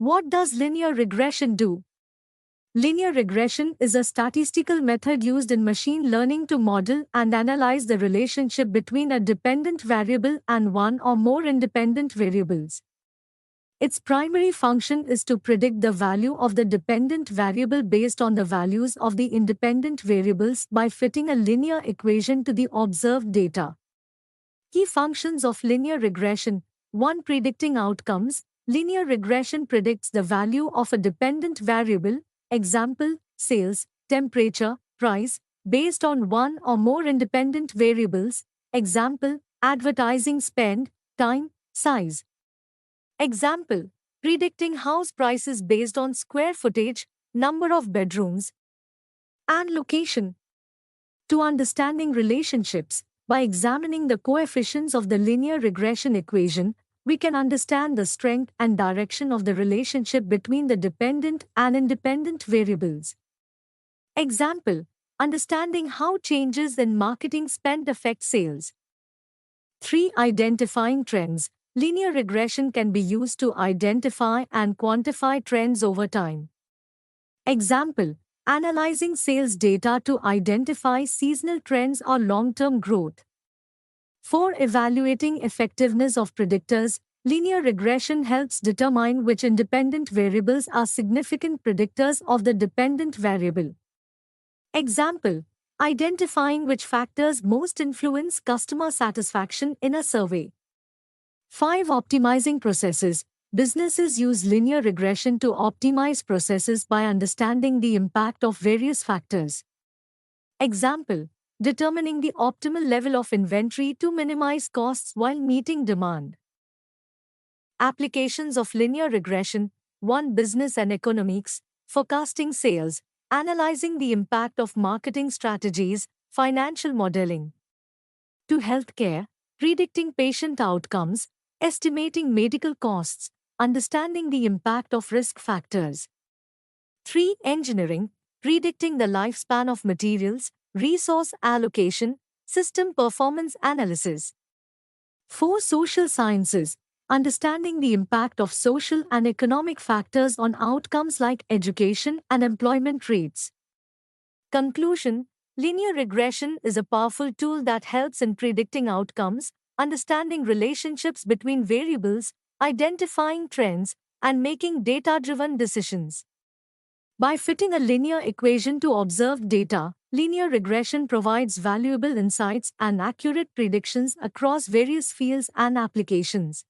What does linear regression do? Linear regression is a statistical method used in machine learning to model and analyze the relationship between a dependent variable and one or more independent variables. Its primary function is to predict the value of the dependent variable based on the values of the independent variables by fitting a linear equation to the observed data. Key functions of linear regression: 1. Predicting outcomes. Linear regression predicts the value of a dependent variable, example, sales, temperature, price, based on one or more independent variables, example, advertising spend, time, size. Example, predicting house prices based on square footage, number of bedrooms, and location. To understanding relationships, by examining the coefficients of the linear regression equation, we can understand the strength and direction of the relationship between the dependent and independent variables. Example, understanding how changes in marketing spend affect sales. 3. Identifying trends. Linear regression can be used to identify and quantify trends over time. Example, analyzing sales data to identify seasonal trends or long-term growth. 4. Evaluating effectiveness of predictors. Linear regression helps determine which independent variables are significant predictors of the dependent variable. Example, identifying which factors most influence customer satisfaction in a survey. 5. Optimizing processes. Businesses use linear regression to optimize processes by understanding the impact of various factors. Example, determining the optimal level of inventory to minimize costs while meeting demand. Applications of linear regression: 1. Business and economics, forecasting sales, analyzing the impact of marketing strategies, financial modeling. 2. Healthcare, predicting patient outcomes, estimating medical costs, understanding the impact of risk factors. 3. Engineering, predicting the lifespan of materials, resource allocation, system performance analysis. 4. Social sciences, understanding the impact of social and economic factors on outcomes like education and employment rates. Conclusion: linear regression is a powerful tool that helps in predicting outcomes, understanding relationships between variables, identifying trends, and making data-driven decisions. By fitting a linear equation to observed data, linear regression provides valuable insights and accurate predictions across various fields and applications.